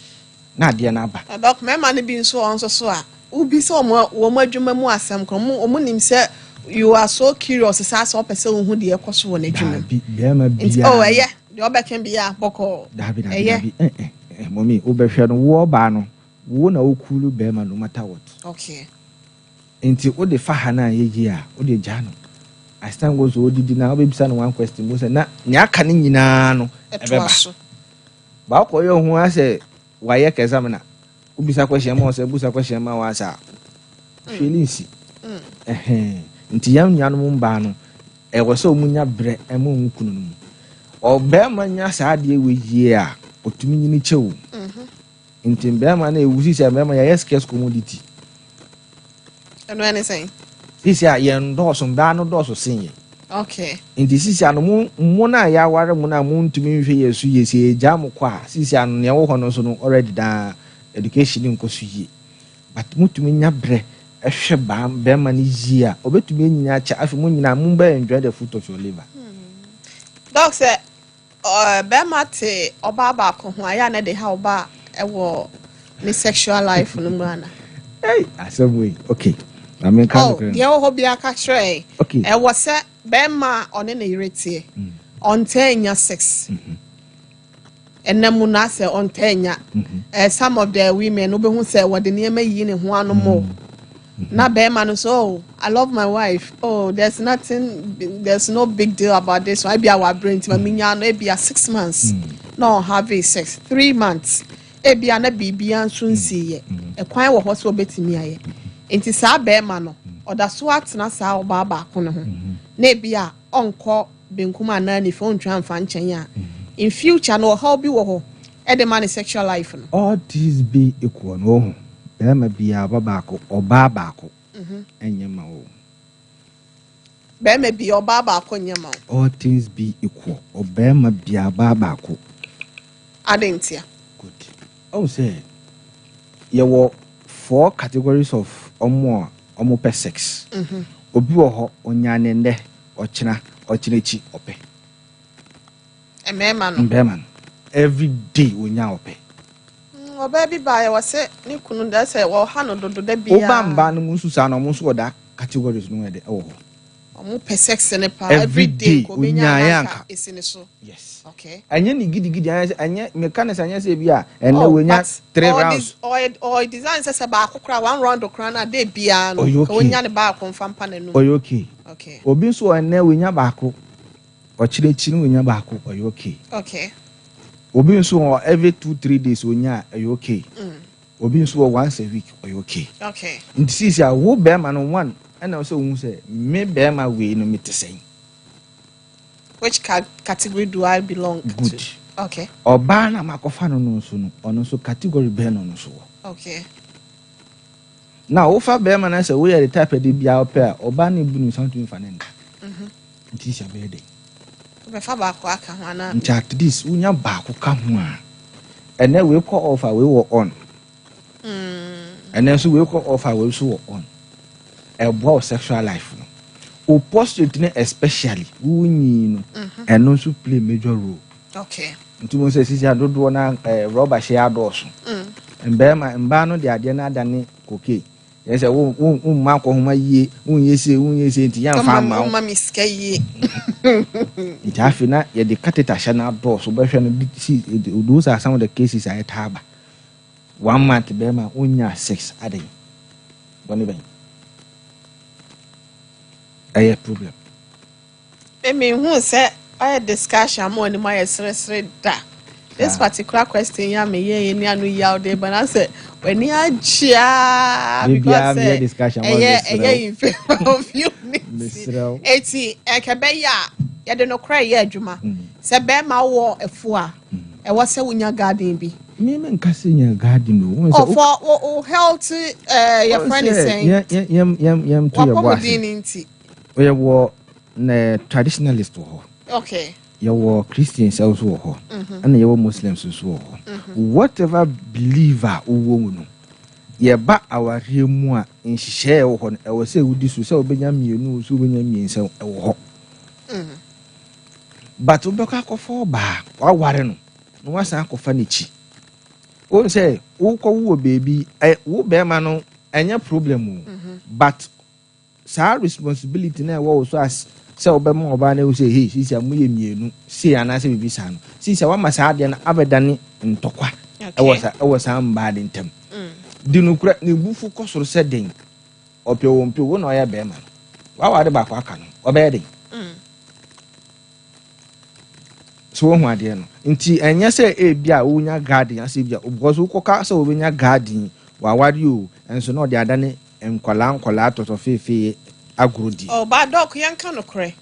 Not dear Naba. About my money being so on so ubi so more woman jumu asam come or moon say. You are so curious as a person who the equals one a dream. Oh, yeah, the other can be a boko. David, mommy, Ubershan war banner, won't know cool bearman no matter what. Okay. Into all the Fahana year, or the Jano. I stand was already now, baby, son, one question was a nyakanning in ano. Bako, who I say, why examiner? Ubisa question more, say, Busa question, my was out. Feeling nti yam nyanum ba no e wo so munya bre e mo nkunu no o be ma nya sa de we yie a otumi nyini chewu nti be ma na ewusi se be ma ya yes commodity eno any saying sisi a ye ndo so ba no do so sin okay nti sisi a no mo na ya ware mo na mo ntumi hwe yesu yesi eja mo kwa sisi a no ne wo ho no so no already da education nkosu yi but mutumi nya bre ehwe ba Berman is here obetumi nyinya cha afi mo nyina mo ba enjoy the fruit of your labor. Doc say Berman te oba ba ko ho aya na de ha oba e wo ni sexual life no mana. Hey, asem okay. I mean kan ko. Oh, dia wo bia ka kire. Okay. E wo say Berman one na irete. On tenya sex. And then muna say on tenya. Some of the women no be hu say what the niema yi ne ho ano mo. Na Berman so I love my wife. Oh, there's no big deal about this. So I be our brain to me no be 6 months. No have a sex 3 months. E be na bibia nso nsi ye. E kwan wo ho so betimi aye. Enti sa Berman no oda so atena sa oba ba ko ne ho. Na e bia onko benkuma na ni fo ntwa mfa nchen a. In future no how be wo ho. E the man sexual life no. All these be equal no. Berman bia babako oba bako enyema o Berman bia oba bako nyema all things be equal o Berman bia babako adentia good oh say you were 4 categories of omo per sex obi wo ho onyane nde ochina ochinachi ope emema every day onya ope oba bi ba ya wase ni kunu da se wo ha no dodo da bia oba mba no musu sa no musu oda categories no ede wo ho omo per sex ne pa every day ko binya yanka esini so yes okay anya ni gidi anya mechanics anya se bia ene wonya 3 rounds or design se ba akokra one round okra na de bia no ko wonya ne ba akonfa mpa na no okay obi so ene wonya ba ako ochire no wonya ba ako okay obi nso every 2-3 days onya okay obi nso once a week okay nti sia wo be ma no one and also who say me be my way no me to say which category do I belong good to? Okay. Oba na makofa no so no ono so category be no so okay now ofa be ma na say we are the type of bia opa oba na bu no something fanenda nti sia be dey be fa ba ko aka ho na at this unya ba ko ka ho a ene we call offer we were on ene so we call offer we so on about sexual life no o prostitute especially unyi no and also play major role okay nti mo say sisi adodo na rubber share adoso mba no de ade na adane koke yes wo ma ko homa yie unye se nti ya fa ma wo ma miska yie nti afina ye de catheter hye na adoso be hwe no si those are some of the cases I taba 1 month be ma unya 6 ade boni ben a problem. I mean, who said I discussion more than my sre da. This particular question, ya me ye ni anu ya de, but I said when you chia because discussion in favor of you. Eti ekebe ya de no cry ya adwuma. Se be ma wo efu a e wo se wunya garden bi. Me nkase nya garden no. For health your friend is saying. Yam to your boss. We were traditionalist ho. Okay. You were Christians also ho. And you were Muslims also ho. Whatever believer uwo no. Ye ba aware mu a nhihye ho no. E wo say wudi so say obenya mienu so obenya miensa e wo ho. But obeka akofo ba waware no. No wasa akofa nechi. O say wo ko wo baby wo be ma no enya problem but sa responsibility na wo so as say obema oba na wo say hey sisi amuye mienu say ana say bibi sa no sisi wa ma sa ade na abedane ntokwa e wo sa mba de ntem dinu kura ne bufu kosoro se den opio wo na oya be ma wa wa de ba kwa aka no obe den so wo hu ade no nti enye say e bia wo nya garden ase bia because wo koka say wo nya garden wa wari o enso na ode adane enkola toto fefe agrodi ba dok yanka no kre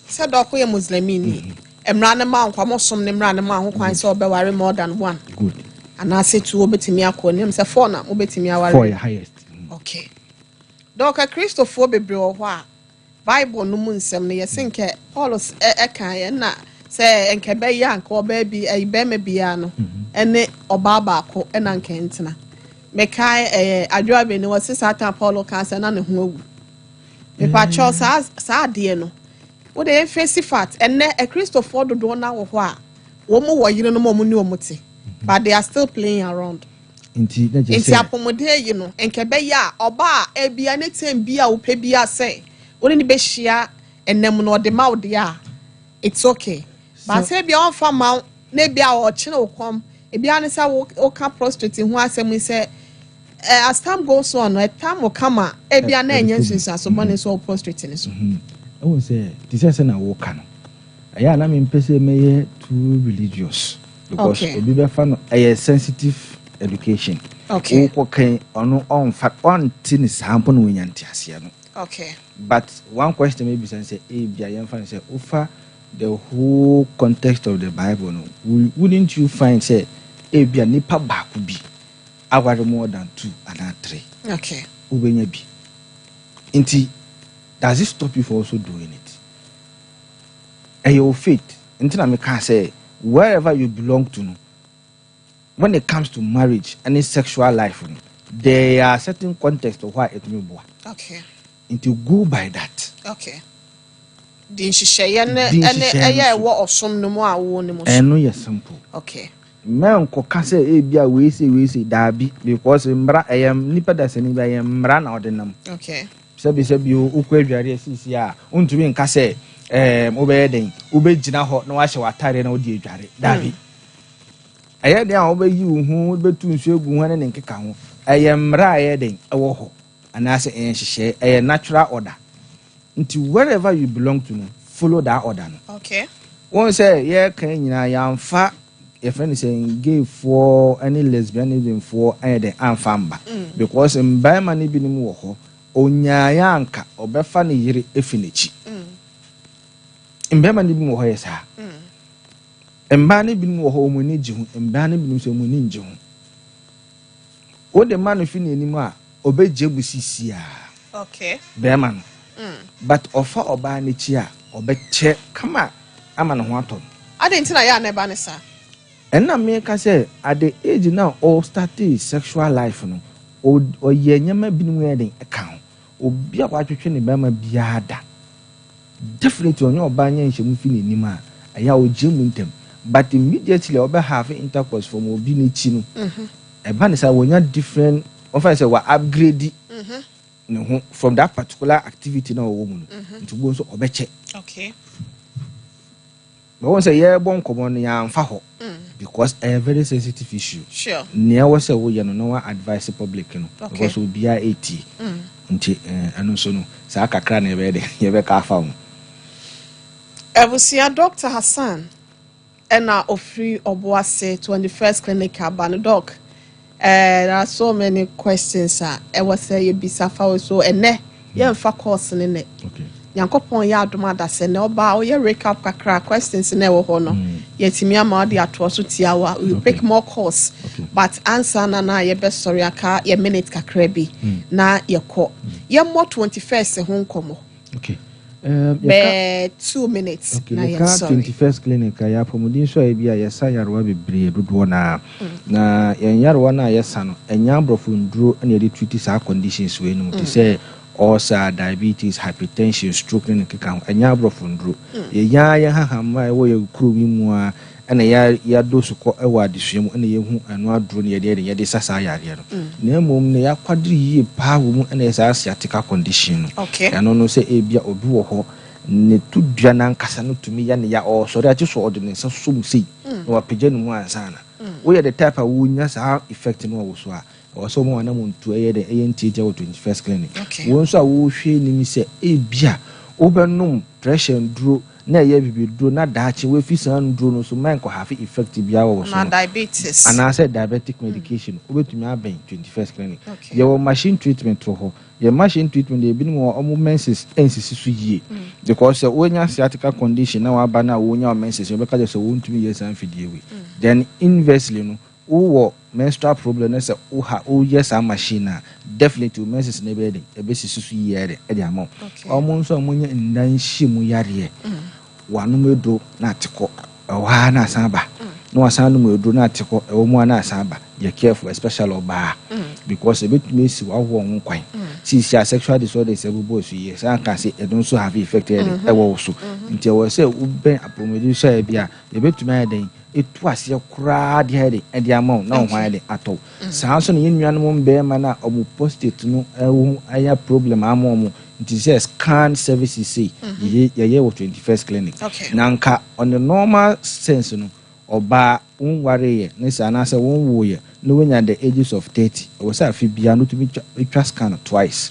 se dok ye muslimini emra na ma nkwa mosom ne mra na ma ho kwan se obeware more than one good ana se tu obetimi akonim se 4 na obetimi aware 4 highest okay dok Christopher bebre ho a bible no mu nsem ne yesenke Paul kan ye na se enke be yanka oba bi be me bia no ene oba ba ko ena nkentena mekai adwa be ne wose Satan Paulo cancer na ne ho awu me pa cho sa de no wo de face fat enne Christopher dodo na wo ho a wo mo wo yire no mo ni wo muti but they are still playing around inti apomode yi no enke be ya oba e bia ne tem bia wo pe bia say wo ni be hia ennem no de ma wo de a it's okay but say bia on fa ma na bia wo kine wo kom e bia ne say wo ka prostrate ho asem say as time goes on, a time will come out. Ebia na enyensis as one is all prostrating so. I will say this is na wo kan. Aya na me pese me too religious because obi be fa no a sensitive education. Okay. Wo kan ono on fa on tin sample no nyanti ase no. Okay. But one question maybe say ebia yen fa say ofa the whole context of the Bible no. Wouldn't you find say ebia nipa ba ku bi aware more than 2 and 3. Okay. Ubenya bi. Inti, does it stop you from also doing it? Your faith. Inti na me can say wherever you belong to, when it comes to marriage and sexual life, there are certain contexts of why it may be. Okay. into go by that. Okay. Din shishe ene wo osom no mu awo ne mo. Eno ye simple. Okay. Men ko kase e bia we say dabi because mbra ayam nipa da sani ba ayam mbra na odinam. Okay. Sebi o ukwa adware asisi a untumi nka se obeye den obegina ho na wa hye watare na odi adware dabi. Aye den a obeyi hu betu nsu egu ho ne nkeka ho ayam mbra aye den ewo ho anase enhyehyɛ a natural order. Until wherever you belong to, follow that order. Okay. One say, yeah, can you know, fa your friend is saying gay for any lesbianism for any famba because in by money be no ho onya yanka obefa ne yire efinichi. In by money be mo ho yesa. Mba ne bi no ho mo ni ji hu, mba ne bi no so mo ni nji hu. O de man fi ni anim a obeje busisi a. Okay. Be man. But offer oba ni chi a obeche kama ama no ho aton. Ade ntina ya na ba ne sa. Enna me ka say at the age now all started sexual life no o ye nyama binum ya den ka ho. Obi a kwa twetwe ne bema biada. Definitely onye oba nya nhemu fi ni anim a aya o jemu ntem. But immediately oba have intercourse from obi ni chi no. Eba ne say wonya different offer say wa upgrade. From that particular activity na woman to go so obeche. Okay. But once a year born common ya amfa ho because a very sensitive issue. Sure. Near was a way no advice the public no because we be 80 nti anu so no sa kakra na ebe de ye be ka fa ho. Ebusia Dr. Hassan ena ofri oboase 21st clinic abano doc. There are so many questions. I was say you be safa so ene ye mfa course ne ne. Okay. Yankopon ya adoma da se ne oba o ye recap kakra questions ne wo ho no. Yetimi ama de ato so tiawa we pick more course. But answer na ye be sorry aka ye minute kakra bi na ye ko. Ye mo 21st ho nkomo. Okay. 2 minutes. Okay, na ye sorry. 21st clinic ya pomudin so e bia ye sa yarwa bebre dodo na ye yarwa na ye sa no enya brofo nduro na ye treat sa conditions we no to say ulcer, diabetes, hypertension, stroke ne keka enya brofo nduro ye ya hahama e wo ye kuro mi mu a na ya dosu ko e wa adisuemu na ye hu anu aduro ne ye de sasa yare no na mom ne ya kwadiri yi pa wo mu na ye sa sciatica condition no eno no se e bia obi wo ho ne tu dua na nkasa no tumi ya ne ya o sori ati so odi ne so mu sei no wa pege no mu ansa na wo ye the type a wo nya sa effect no wo so a o so mo na mo ntu e ye de e ntije wo 21st clinic wo nso a wo hwe ni mi se e bia wo benum pressure nduro na ye bibiduro na daachi we fi san nduro no so man ko have effect bia wo so na diabetes and I said diabetic medication obetumi aben 21st clinic ye wo machine treatment ho ye machine treatment ye binim wo omo menses ensisi so yie because wonya sciatica condition na wa ba na wonya menses you be ka so wontumi ye san fidie we then inversely no wo menstrual problem na say wo yes a machine definitely menses na be dey e be sisi so yie e dey amount omo nso omonya ndan hyimu yare wanu medo na tiko wa na asaba no wasanu medo na tiko e wo mu na asaba be careful especially oba because a bit me si wa wo won kwan see sexual disorders e bubo so yes I can say e don so have effect e wo so nti wo say wo ben apromedi so e bia e betumi aden etu ase kura de hede e de amount na hwan de ato saa so ne yennuan mo mbe ma na omu prostate no e wo aya problem amomo it is scan services say ye 21st clinic nanka on the normal sense no oba unware ye ne sa na say wonwo ye no wenya the ages of 30 o say afi bia no to be scan twice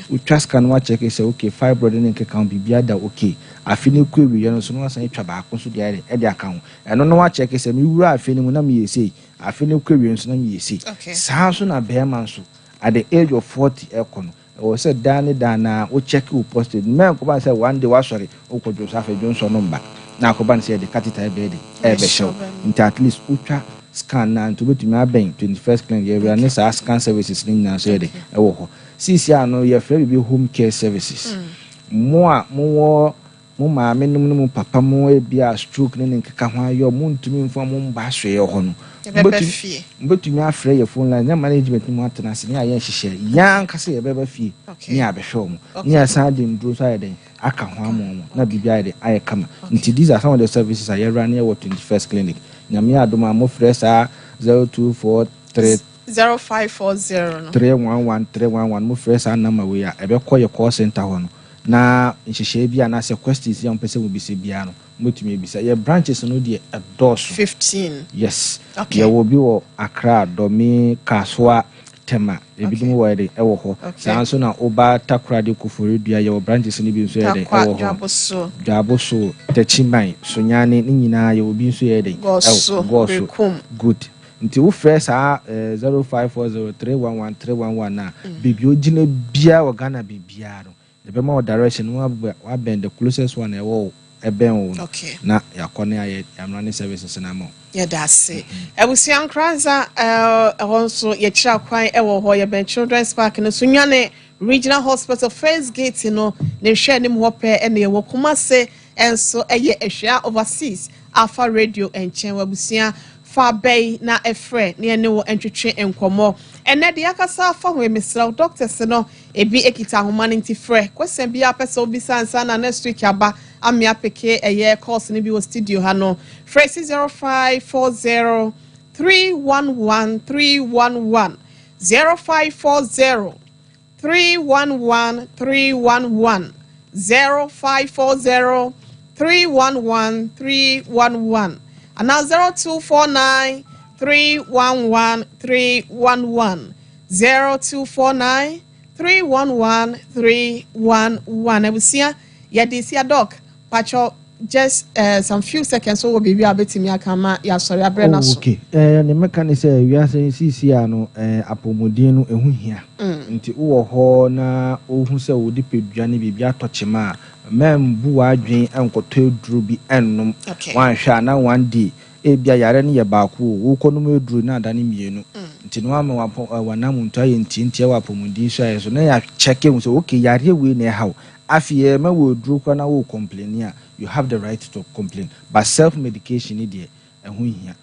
we scan wa check say okay fibroid ne nke kan bibia da okay afi ne ku ewi ye no so no san twa ba ko so de e de aka ho eno no wa check say me wura afi ne mu na me yesi afi ne ku ewi so na me yesi saa so na be man so at the age of 40 ekono o said Dana o check you posted men ko ban say one day was sorry o ko Joseph Johnson number na ko ban say the catheter be dey be show into at least ultra scan na to betumi aben 21st clinic area ne sa scan services ni na so dey e wo ho CCR no ye free be home care services mo mo maame num no mo papa mo e bia stroke ne nkeka ho ayo mo ntumi mfa mo mba hwe ye ho no mbetumi afre ye phone line na management mo atena se ne aye hihye yan kase ye beba fie ni abehwe mo ni asan de nduro so ayeden aka ho amo na bibia ayede aye kama nti these are some of the services I run here at 21st clinic nyame adoma mo frɛ saa 0243 0540 311 mo frɛ saa number we ya ebe kɔ ye call center ho no na nhihye bia na se questions ya mpese mo bise bia no motumi bisa ye branches no de a dozen 15 yes ye will be wo Accra Domi Kaswa Tema ebi dum wo de e wo ho sanso na oba Takra de Kufori dua ye wo branches ni bi nso ye de e wo ho Jaboso Techiman Sonyane ni nyina ye obi nso ye de Goso good nti wo frɛ saa 0540311311 na bibi ogine bia wo Ghana bibia no the bema direction wa bend the closest one e wo eben na yakone aye running services na mo yeah that's it ebusian kranza also ye kira kwan e wo ho ye ben children's park no sunyane regional hospital first gate no ne hwe ne mo pe e na ye wo Kumase enso eye ehwa overseas Alpha Radio enchen wabusia fa bay na efre ne ne wo entwetwe enkomo ene de akasa fa ho emisra doctors no ebi ekita ahoma nti frɛ kwesen bia pese obi sansa na next week aba amia peke eye course ni bi wo studio ha no frɛ 0540 311 311 0540 311 311 0540 311 311 and now 0249 311 311 0249 311 311 Ebusia yadisia doc pacho just some few seconds so we be abetimi akama ya sorry abre na so okay ne meka say we are saying cc ano apomodin no ehu hia nti wo ho na ohu se wo di pedua ne bibia tochema membu wadwen enkoto eduru bi ennom wan hwa na one day ebia yare ne ye baako wo konom eduru na adane mienu nti no ama wanam nto aye ntintie wa apomodin so aye so na ya check em so okay yare we na hawo afie ma wo eduru kwa na wo complain ya you have the right to complain but self medication is there ehu hia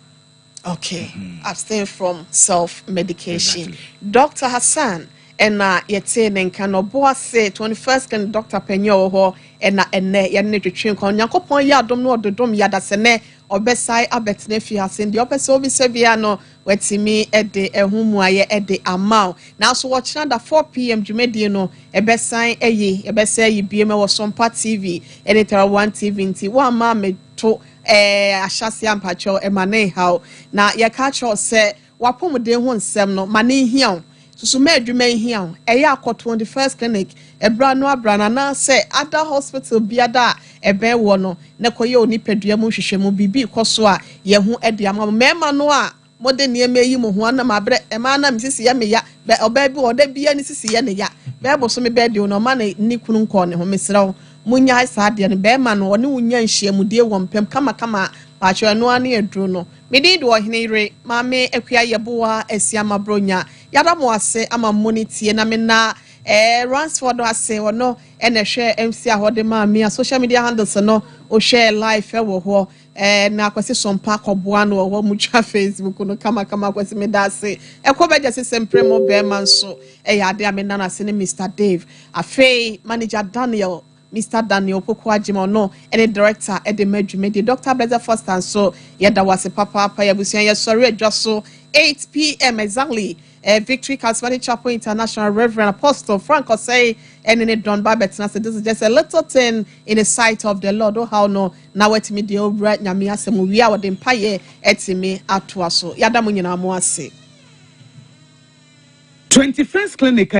okay abstain from self medication Dr. Hassan ena yete nenka no boa say 21st can Dr. Penyo ho ena ene ya ne twetwe kon yakopon ya adom no ododom ya dasene obesai abetne fi hasen de opese obi se bia no wetimi ede ehumu aye ede amount now so watch na 4 p.m. jumedi no ebesan eye ebesa yi biema wo Sompa TV editor 1 TV nti wa ma me to ahyase ampacho emane how na ye ka cho se wapomde ho nsem no mane hia susuma adwuma hia eya akọ 21st clinic ebra no abrana na se other hospital biada ebe wo no ne koye onipadua mu hwehwemu bibi koso a ye hu ede ama mema no a mode ne emeyi mo ho na mabre ema na misisi ye me ya be oba bi oda bia ni sisi ye ne ya be bo so me be de no ma na ni kunu nko ne ho mesrew munya sa de ne be ma no ne wunya nhyiamudie wo mpem kama pacho no ane edru no medi do ohenere mame akua yeboa asiama bronya yada mo ase ama monitie na me na Ransford ase wono ene hwe MC ahode mame a social media handles no o share live wo ho na kwese Sompa koboa no wo mucha Facebook no kama kwese me da ase ekobeje se sempre mo be man so yade amena na se ne Mr. Dave afei manager Daniel Mr. Daniel Pokwajima no any director at the Medjumedi Dr. Blazer Foster so yada wase papa yabusian ya sorry adwaso 8 p.m. exactly Victory Charismatic Chapel International Reverend Apostle Frank Osei and in it done by Betina said this is just a little thing in the sight of the Lord. Oh how no now at me the old right nyamia se mu wi awde mpaye etime atoaso yada munyina mo ase 21st clinic